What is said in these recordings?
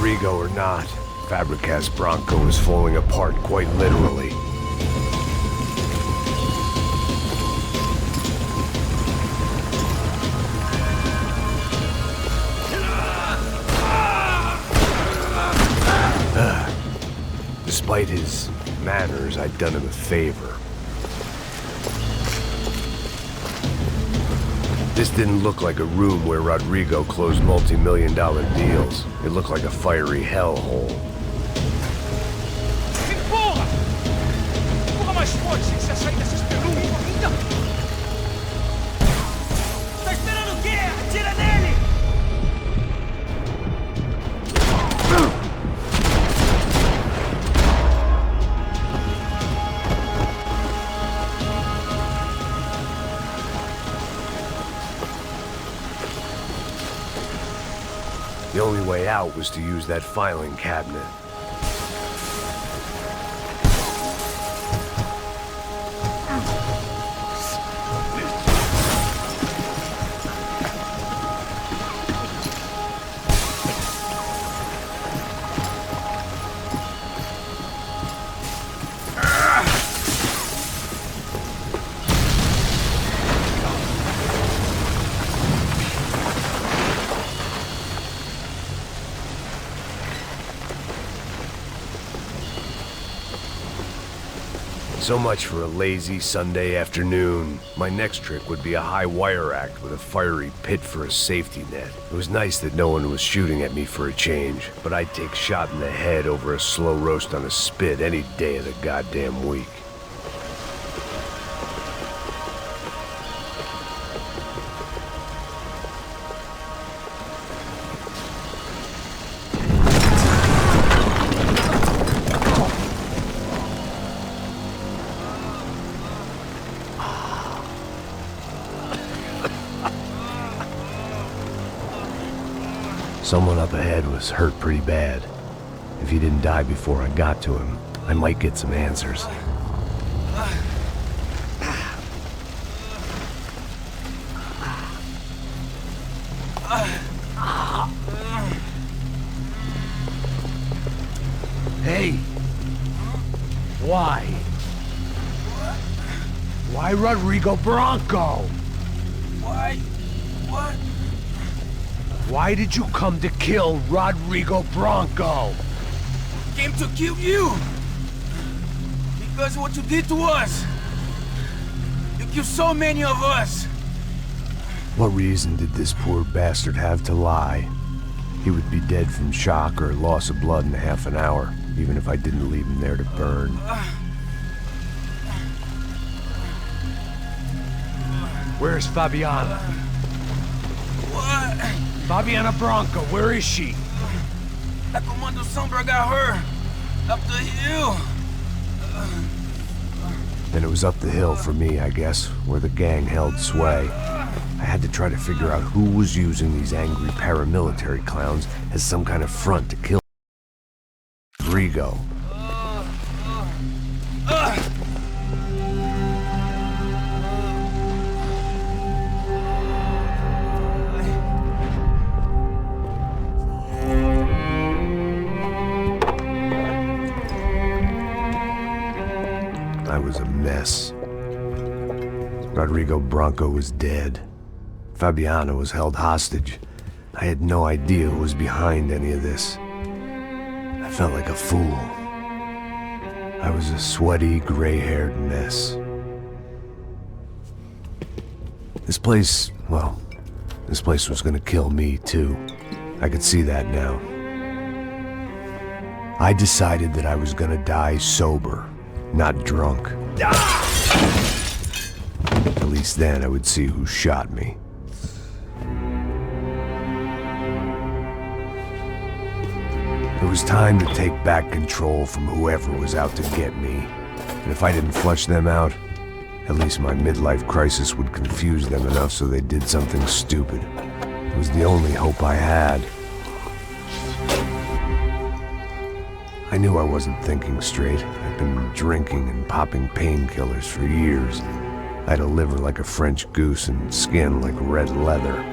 Rodrigo or not, Fabregas Bronco is falling apart quite literally. Despite his manners, I'd done him a favor. This didn't look like a room where Rodrigo closed multi-million-dollar deals. It looked like a fiery hellhole. Empurra! Empurra mais forte sem se sair dessa esperuma ainda! Tá esperando o quê? Atira nele! The only way out was to use that filing cabinet. So much for a lazy Sunday afternoon. My next trick would be a high wire act with a fiery pit for a safety net. It was nice that no one was shooting at me for a change, but I'd take shot in the head over a slow roast on a spit any day of the goddamn week. Someone up ahead was hurt pretty bad. If he didn't die before I got to him, I might get some answers. Hey! Why? Why Rodrigo Bronco? Why? What? Why did you come to kill Rodrigo Bronco? Came to kill you! Because of what you did to us! You killed so many of us! What reason did this poor bastard have to lie? He would be dead from shock or loss of blood in half an hour, even if I didn't leave him there to burn. Where's Fabiana? What? Fabiana Bronco, where is she? That Comando Sombra got her! Up the hill! Then it was up the hill for me, I guess, where the gang held sway. I had to try to figure out who was using these angry paramilitary clowns as some kind of front to kill Rodrigo. I was a mess. Rodrigo Bronco was dead. Fabiana was held hostage. I had no idea who was behind any of this. I felt like a fool. I was a sweaty, gray-haired mess. This place, well, this place was gonna kill me too. I could see that now. I decided that I was gonna die sober, not drunk. At least then I would see who shot me. It was time to take back control from whoever was out to get me. And if I didn't flush them out, at least my midlife crisis would confuse them enough so they did something stupid. It was the only hope I had. I knew I wasn't thinking straight. I'd been drinking and popping painkillers for years. I had a liver like a French goose and skin like red leather.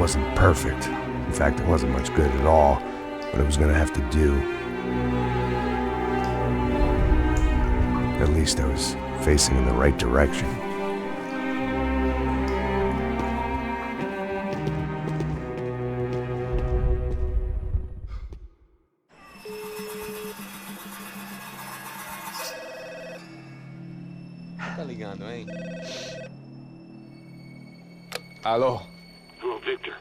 wasn't perfect. In fact, it wasn't much good at all, but it was gonna have to do. At least I was facing in the right direction. Tá ligando, hein? Alô? Hello, Victor.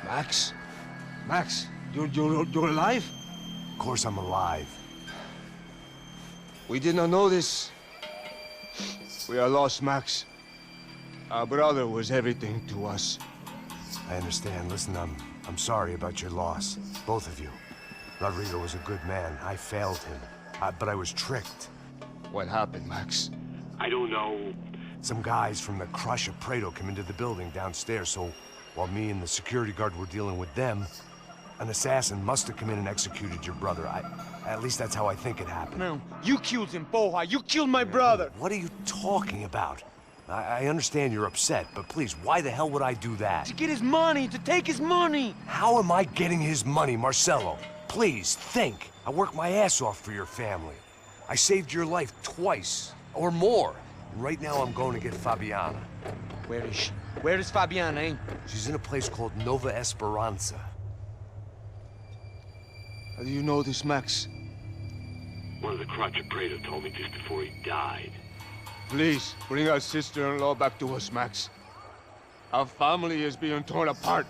Max? Max, you're alive? Of course I'm alive. We did not know this. We are lost, Max. Our brother was everything to us. I understand. Listen, I'm sorry about your loss. Both of you. Rodrigo was a good man. I failed him. But I was tricked. What happened, Max? I don't know. Some guys from the Crush of Prado came into the building downstairs, so while me and the security guard were dealing with them, an assassin must have come in and executed your brother. At least that's how I think it happened. No, you killed him, Porra. You killed my brother. What are you talking about? I understand you're upset, but please, why the hell would I do that? To get his money, to take his money. How am I getting his money, Marcelo? Please, think. I worked my ass off for your family. I saved your life twice, or more. Right now I'm going to get Fabiana. Where is she? Where is Fabiana, eh? She's in a place called Nova Esperanza. How do you know this, Max? One of the Crotch of Prado told me just before he died. Please, bring our sister-in-law back to us, Max. Our family is being torn apart.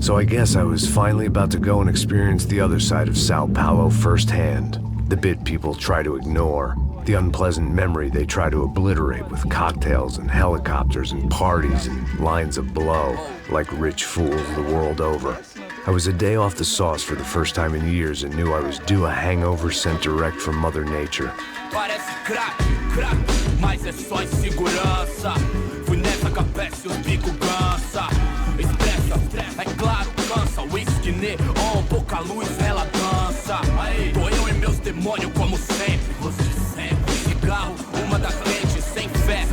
So I guess I was finally about to go and experience the other side of Sao Paulo firsthand. The bit people try to ignore. The unpleasant memory they try to obliterate with cocktails and helicopters and parties and lines of blow, like rich fools the world over. I was a day off the sauce for the first time in years and knew I was due a hangover sent direct from Mother Nature. Parece crack, mas é só insegurança. Fui nessa capece, os bico cansa. Expressa, é claro, cansa. Whisky, neon, pouca luz, ela dança. Tô eu e meus demônios como sempre. Você sempre. Cigarro, uma da frente, sem fé.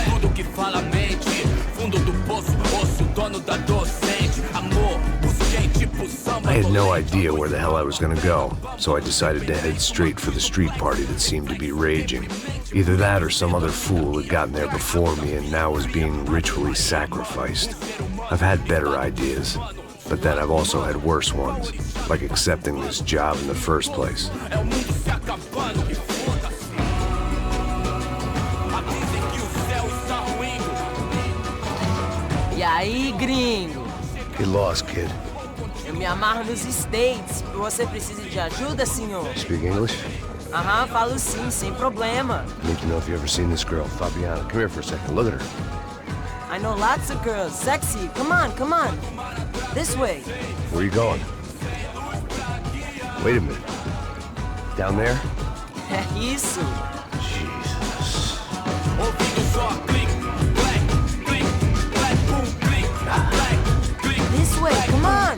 Tudo que fala mente. Fundo do poço, osso, dono da docente. Amor, busquei tipo samba. I had no idea where the hell I was gonna go, so I decided to head straight for the street party that seemed to be raging. Either that or some other fool had gotten there before me and now was being ritually sacrificed. I've had better ideas, but then I've also had worse ones, like accepting this job in the first place. E aí, gringo? Get lost, kid. Eu me amarro nos States. Você precisa de ajuda, senhor? Speak English? Aham, falo sim, sem problema. Need to know if you've ever seen this girl, Fabiana. Come here for a second. Look at her. I know lots of girls. Sexy. Come on, come on. This way. Where are you going? Wait a minute. Down there? É isso. Jesus. This way, come on.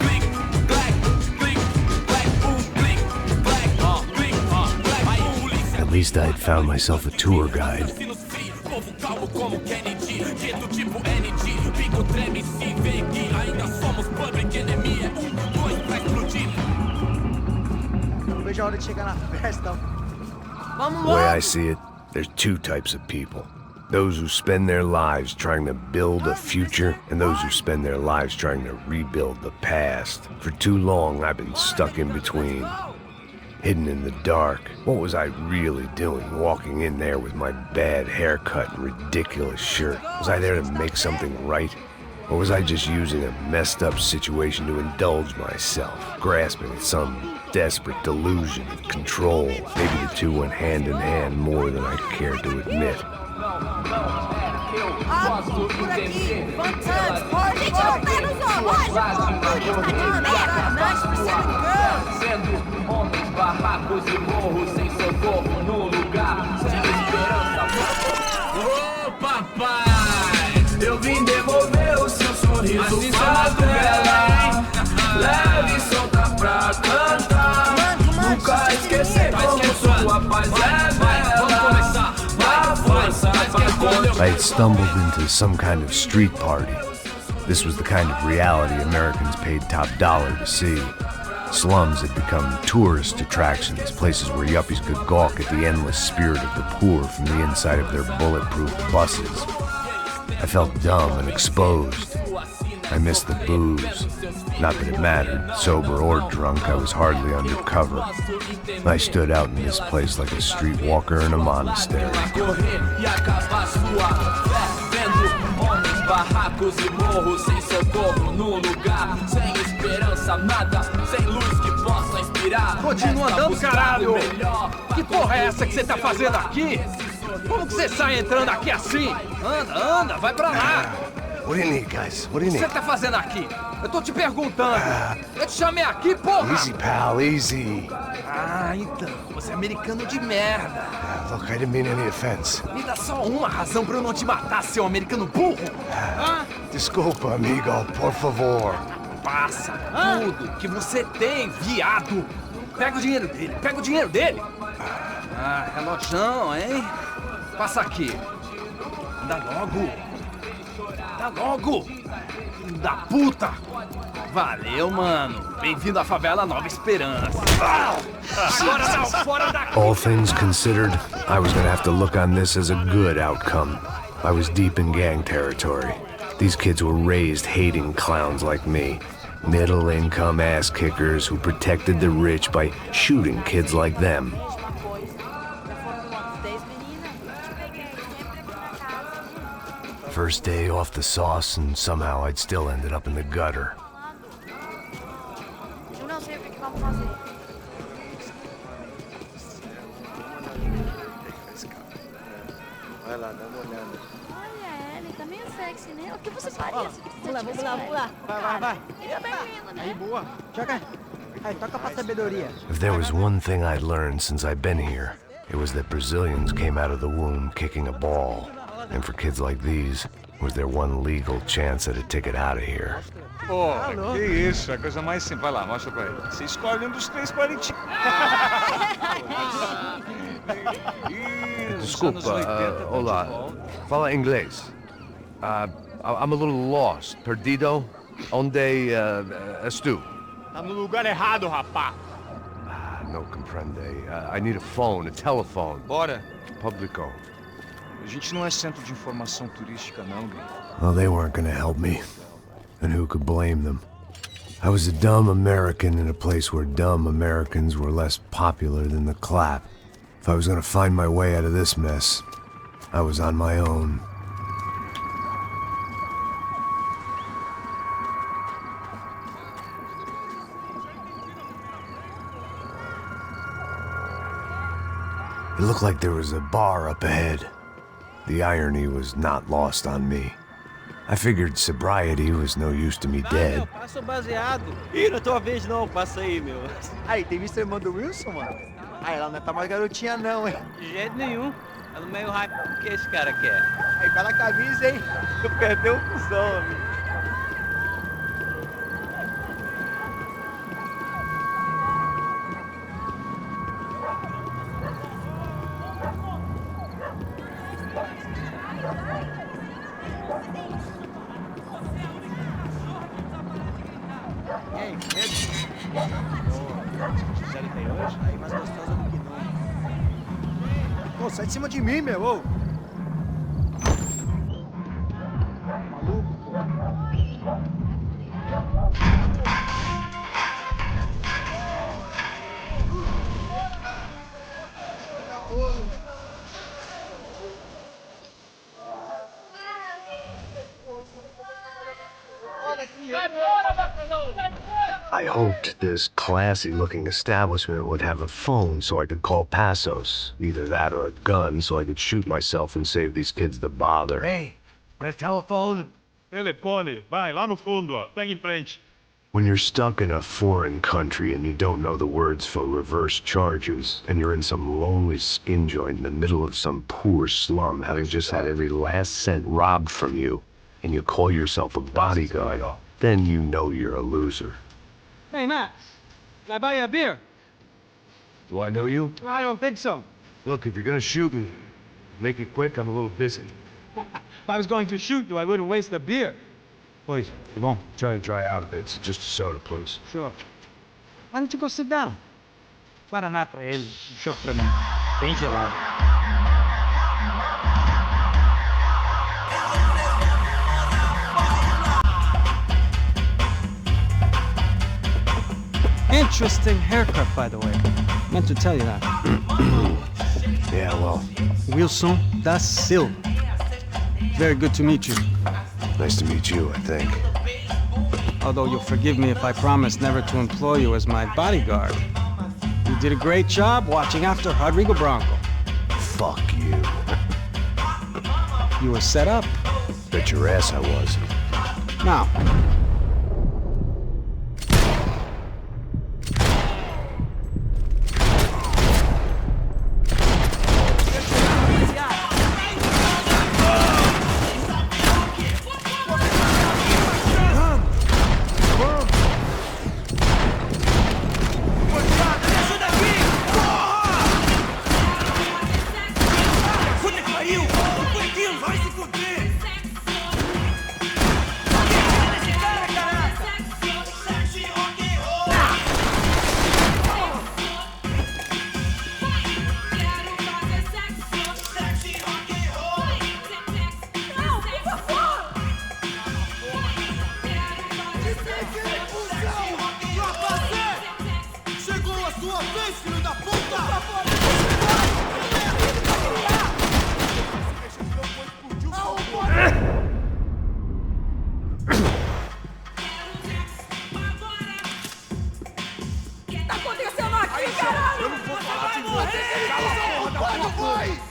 At least I'd found myself a tour guide. The way I see it, there's two types of people. Those who spend their lives trying to build a future, and those who spend their lives trying to rebuild the past. For too long, I've been stuck in between. Hidden in the dark. What was I really doing walking in there with my bad haircut and ridiculous shirt? Was I there to make something right? Or was I just using a messed up situation to indulge myself, grasping at some desperate delusion of control? Maybe the two went hand in hand more than I cared to admit. Por aqui, fun times, party, gente, não tá nos nice percent girls. Sendo homens, barracos e morros, sem socorro no lugar, sem esperança. Ô papai, eu vim devolver o seu I had stumbled into some kind of street party. This was the kind of reality Americans paid top dollar to see. Slums had become tourist attractions, places where yuppies could gawk at the endless spirit of the poor from the inside of their bulletproof buses. I felt dumb and exposed. I missed the booze. Not that it mattered. Sober or drunk, I was hardly undercover. I stood out in this place like a streetwalker in a monastery. Barracos e morros sem socorro num lugar sem esperança, nada, sem luz que possa inspirar. Continua andando, caralho! Que porra é essa que você tá fazendo aqui? Como que você sai entrando aqui assim? Anda, vai pra lá! What do you need, guys? What do you O que need? você tá fazendo aqui? Eu tô te perguntando. Eu te chamei aqui, porra! Easy, pal, easy. Ah, então, você é americano de merda. Look, I didn't mean any offense. Me dá só uma razão pra eu não te matar, seu americano burro. Desculpa, amigo, por favor. Passa tudo que você tem, viado. Pega o dinheiro dele, Ah, relojão, hein? Passa aqui. Dá logo. Filho da puta. Valeu, mano. Bem-vindo à favela Nova Esperança. Agora não, fora daqui. All things considered, I was gonna have to look on this as a good outcome. I was deep in gang territory. These kids were raised hating clowns like me. Middle-income ass-kickers who protected the rich by shooting kids like them. First day off the sauce, and somehow I'd still ended up in the gutter. Eu não sei o que vamos fazer. Vai lá, dá uma olhada. Olha, ele tá meio sexy, né? O que você faria se Vamos lá. Vai. Ele é bem lindo, né? Aí, boa. Joga. Aí, toca pra sabedoria. If there was one thing I'd learned since I'd been here, it was that Brazilians came out of the womb kicking a ball. And for kids like these, was their one legal chance at a ticket out of here. Porra, que isso, é a coisa mais simples. Vai lá, mostra pra ele. Você escolhe um dos três parentinhos. Desculpa, olá. Fala inglês. I'm a little lost. Perdido? Onde estou? Tá no lugar errado, rapá. No comprende. I need a phone, a telephone. Bora. Publico. A gente não é centro de informação turística, não, gay. Well, they weren't gonna help me. And who could blame them? I was a dumb American in a place where dumb Americans were less popular than the clap. If I was gonna find my way out of this mess, I was on my own. It looked like there was a bar up ahead. The irony was not lost on me. I figured sobriety was no use to me dead. Passa o baseado. Ih, não é tua vez não, passa aí, meu. Aí, tem visto a irmã do Wilson, mano? Ah, ela não tá mais garotinha não, hein? De jeito nenhum. Ela é meio hype. O que esse cara quer? Aí, bela camisa, hein? Tu perdeu o cuzão, amigo. Aí, mais gostosa do que não. Pô, sai de cima de mim, meu. Ô. Maluco, pô. I hoped this classy-looking establishment would have a phone so I could call Passos. Either that or a gun so I could shoot myself and save these kids the bother. Hey, the telephone. Telefone, vai lá no fundo, ó. Pega em frente. When you're stuck in a foreign country and you don't know the words for reverse charges, and you're in some lonely skin joint in the middle of some poor slum having just had every last cent robbed from you, and you call yourself a bodyguard, then you know you're a loser. Hey, Max. Can I buy you a beer? Do I know you? I don't think so. Look, if you're gonna shoot me, make it quick, I'm a little busy. If I was going to shoot you, I wouldn't waste the beer. Please, you won't. Try to dry out a bit. It's just a soda, please. Sure. Why don't you go sit down? Guaraná pra ele, um chopp pra mim. Bem gelado. Interesting haircut, by the way. Meant to tell you that. Yeah, well, Wilson da Silva. Very good to meet you. nice to meet you, I think. Although you'll forgive me if I promise never to employ you as my bodyguard. You did a great job watching after Rodrigo Bronco. Fuck you. You were set up. Bet your ass I was. Now,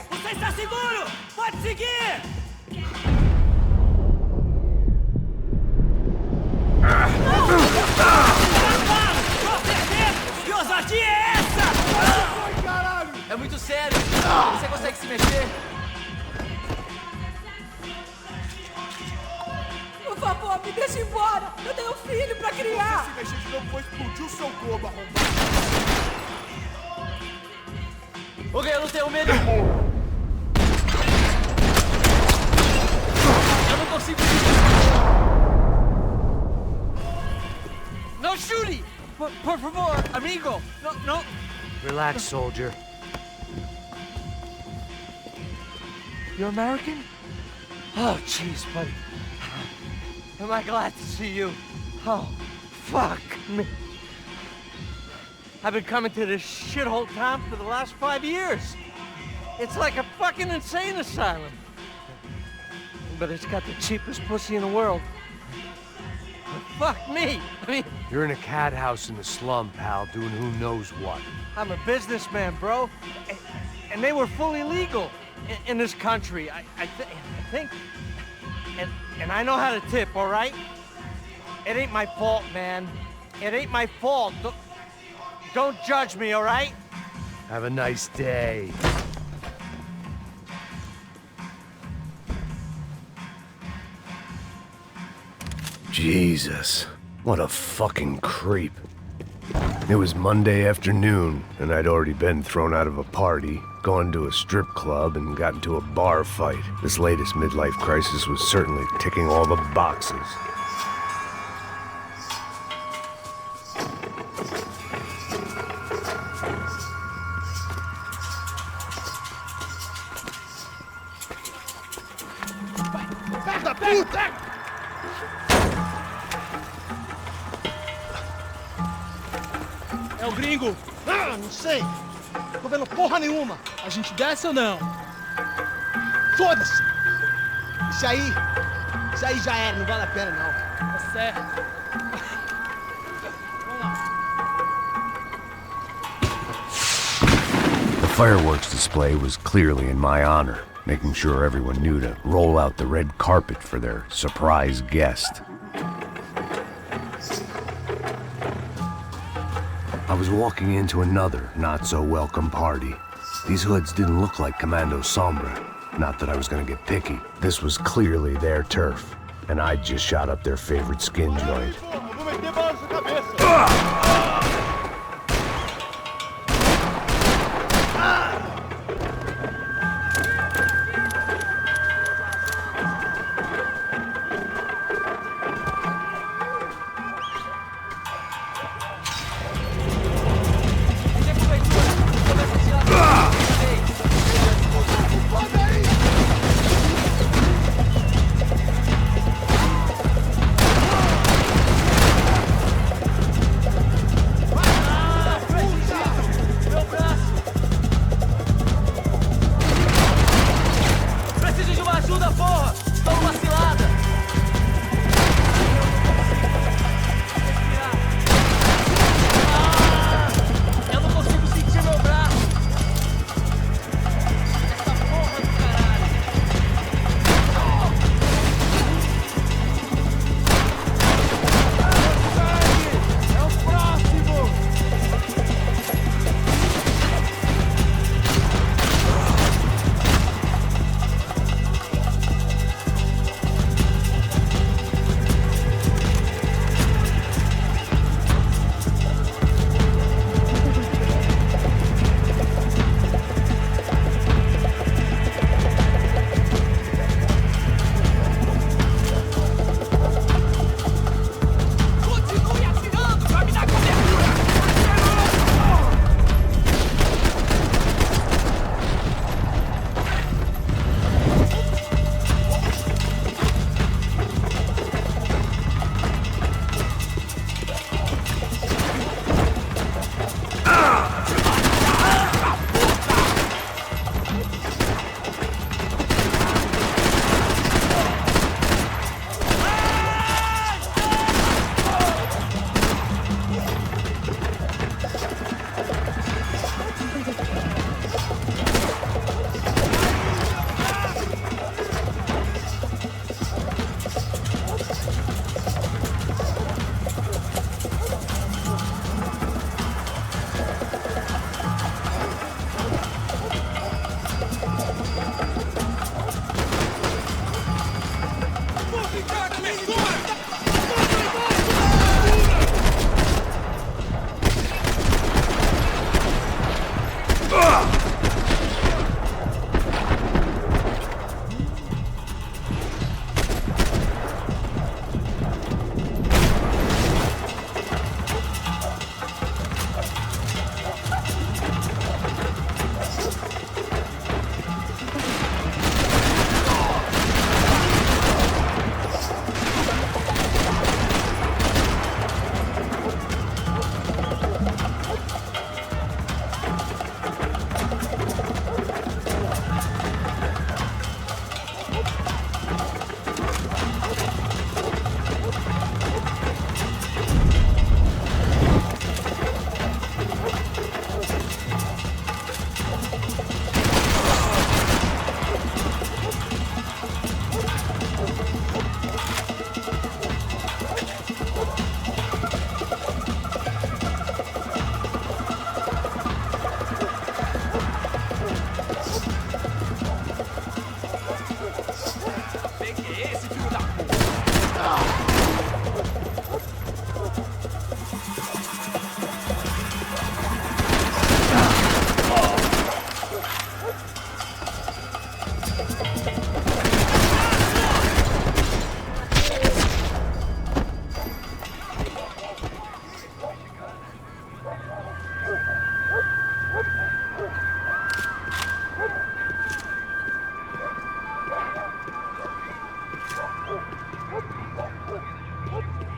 Você está seguro? Pode seguir! Que ousadia é essa? É muito sério. Você consegue se mexer? Por favor, me deixe embora. Eu tenho um filho pra criar. Se mexer de novo, vou explodir o seu corpo, arrombado. Ok, eu não tenho medo. Eu não consigo. Não chute! Por favor, amigo. Não. Relax, soldier. You're American? Oh, jeez, buddy. Am I glad to see you? Oh, fuck me. I've been coming to this shithole town for the last 5 years. It's like a fucking insane asylum. But it's got the cheapest pussy in the world. Fuck me. I mean, You're in a cat house in the slum, pal, doing who knows what. I'm a businessman, bro. And they were fully legal in this country. I think. And I know how to tip, all right? It ain't my fault, man. It ain't my fault. Don't judge me, all right? Have a nice day. Jesus, what a fucking creep. It was Monday afternoon, and I'd already been thrown out of a party, gone to a strip club, and got into a bar fight. This latest midlife crisis was certainly ticking all the boxes. É o gringo. Ah, não sei. Tô vendo porra nenhuma. A gente desce ou não? Foda-se. Isso aí já era, não vale a pena não. Tá certo. The fireworks display was clearly in my honor, making sure everyone knew to roll out the red carpet for their surprise guest. I was walking into another not-so-welcome party. These hoods didn't look like Commando Sombra. Not that I was gonna get picky. This was clearly their turf, and I'd just shot up their favorite skin joint.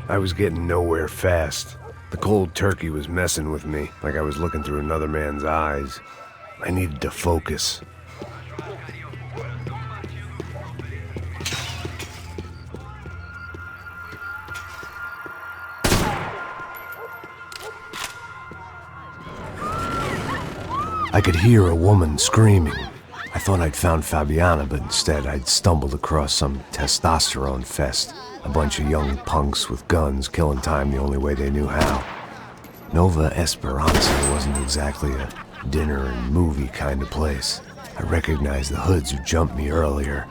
I was getting nowhere fast. The cold turkey was messing with me, like I was looking through another man's eyes. I needed to focus. I could hear a woman screaming. I thought I'd found Fabiana, but instead I'd stumbled across some testosterone fest. A bunch of young punks with guns killing time the only way they knew how. Nova Esperanza wasn't exactly a dinner and movie kind of place. I recognized the hoods who jumped me earlier.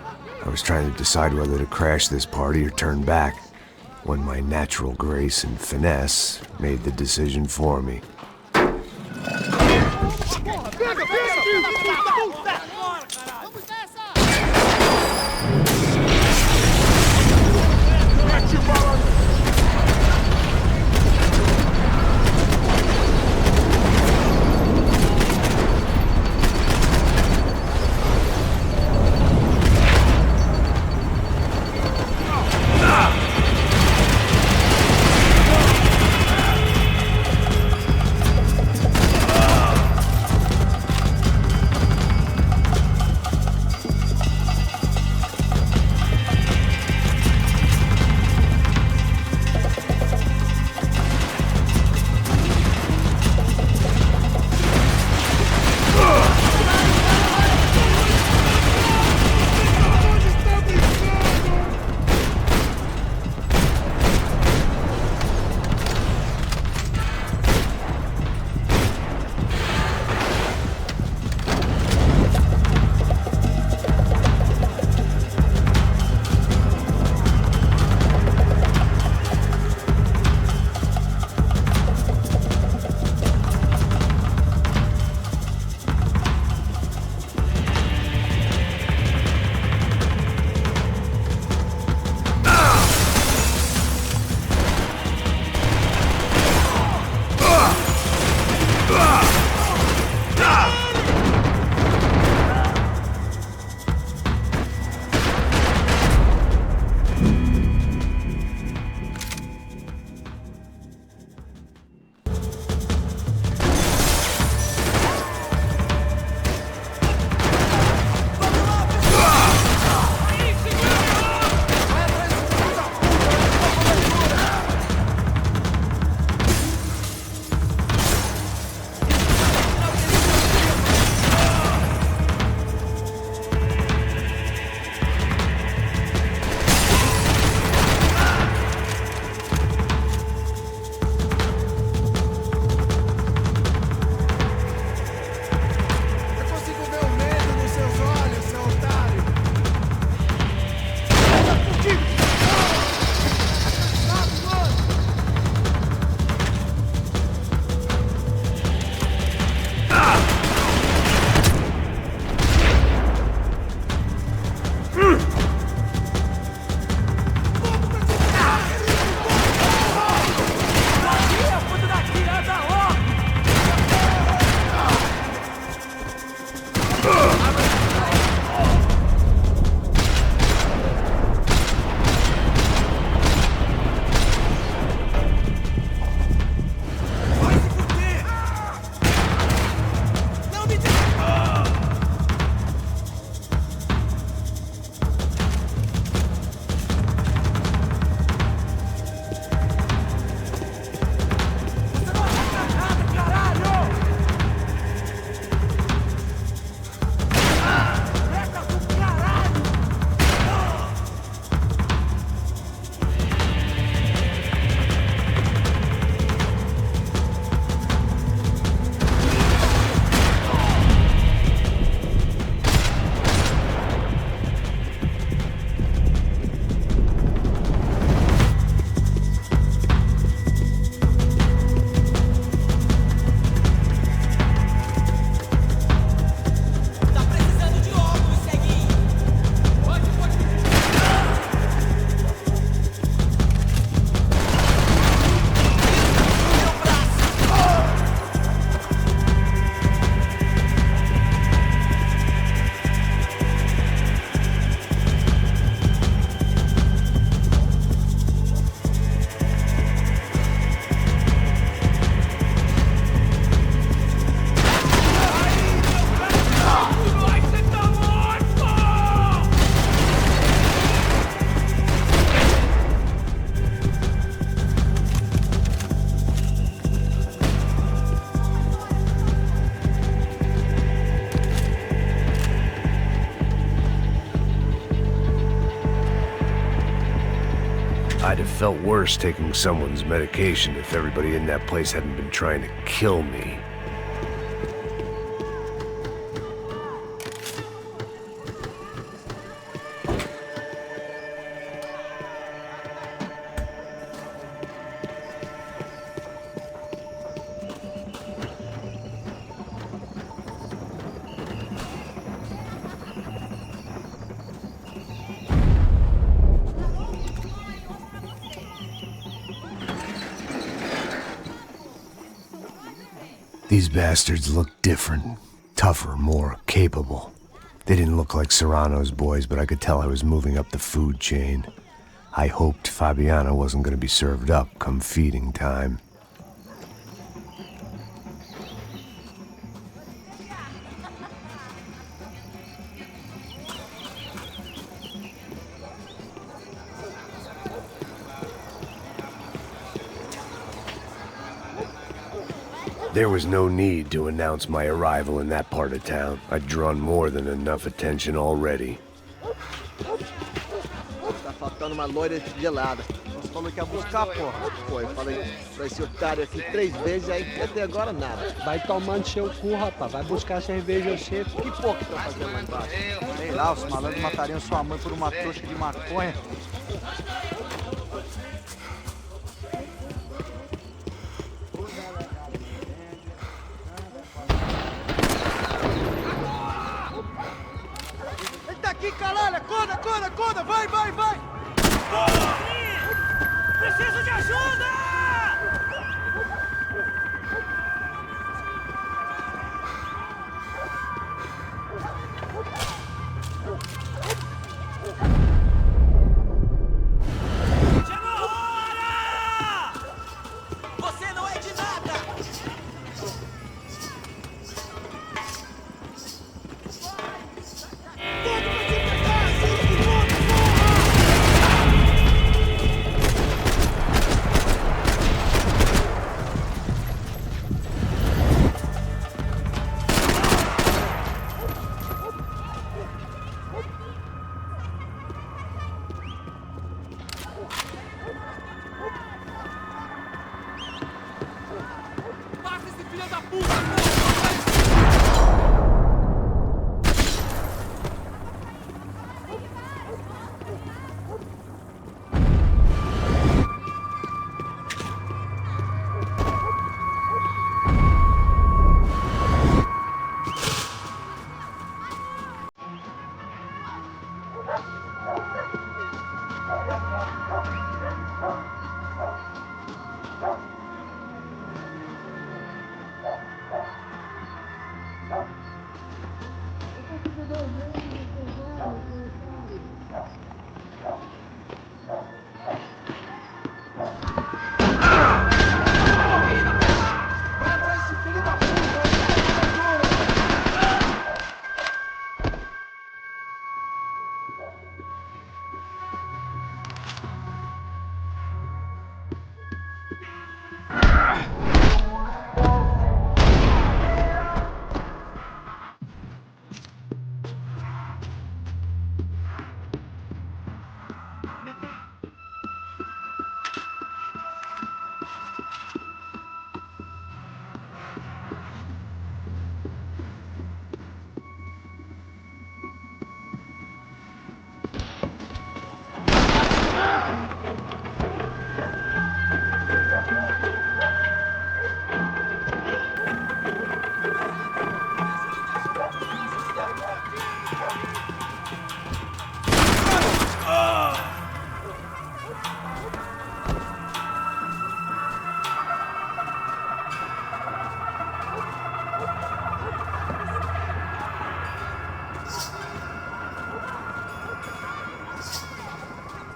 I was trying to decide whether to crash this party or turn back, when my natural grace and finesse made the decision for me. I'd have felt worse taking someone's medication if everybody in that place hadn't been trying to kill me. These bastards looked different, tougher, more capable. They didn't look like Serrano's boys, but I could tell I was moving up the food chain. I hoped Fabiana wasn't going to be served up come feeding time. There was no need to announce my arrival in that part of town. I'd drawn more than enough attention already. Tá faltando uma loira gelada. Você falou que ia buscar, porra. Pô, eu falei pra esse otário aqui 3 vezes, aí até agora nada. Vai tomando seu cu, rapaz. Vai buscar cerveja você. Que porra que tá fazendo lá embaixo? Sei lá, os malandros matariam sua mãe por uma trouxa de maconha. Aqui, caralho! Acorda, acorda, acorda! Vai, vai, vai! Preciso de ajuda! Chegou a hora! Você não é de nada!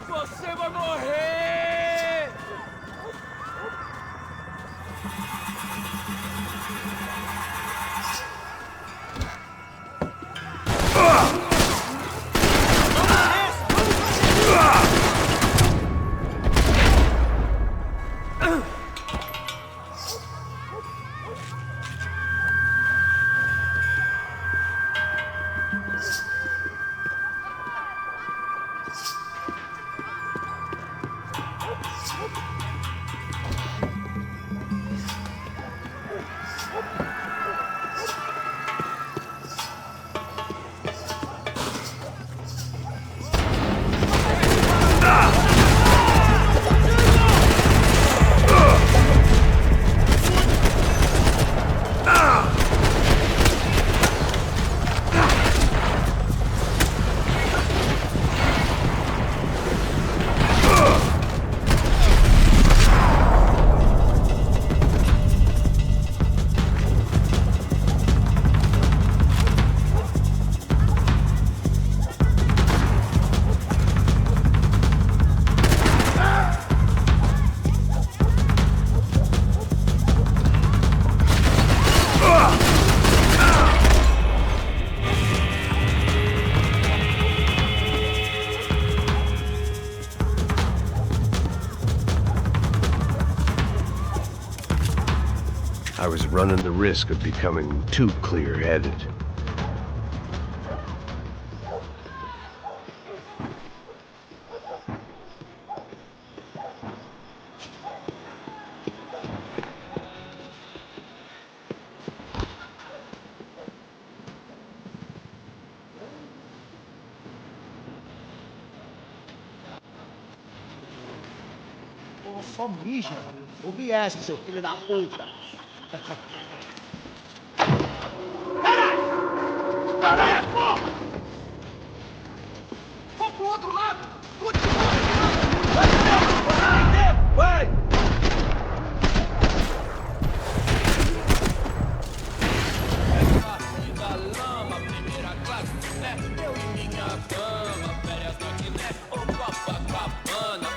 Você vai morrer! I was running the risk of becoming too clear-headed. Porra, só mija. Ouvi essa, seu filho da puta. Caralho, porra! Vou pro outro lado! Continua! Vai! Da lama, primeira classe, né? Eu e minha cama, férias na Guiné, ou Copacabana.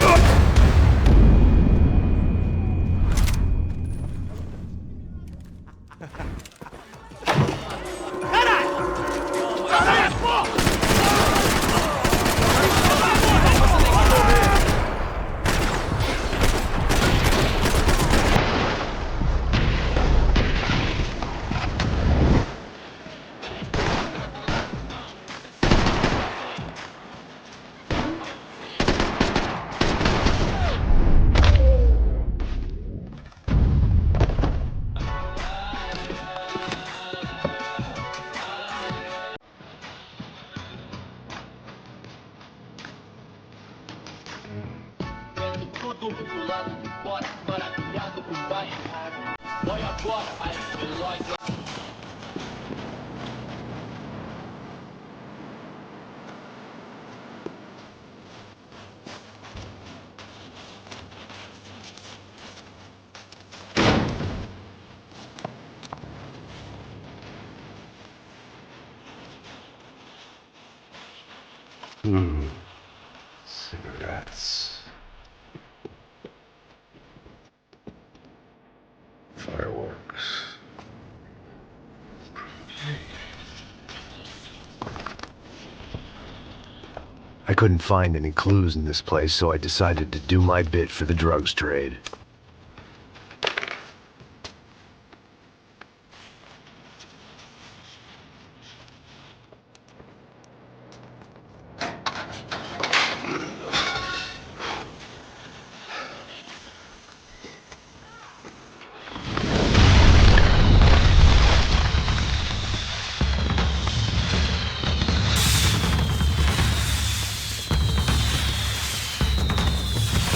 Tudo do lado de fora, maravilhado com o bairro. Olha agora as velozes. Cigarettes. Fireworks. I couldn't find any clues in this place, so I decided to do my bit for the drugs trade.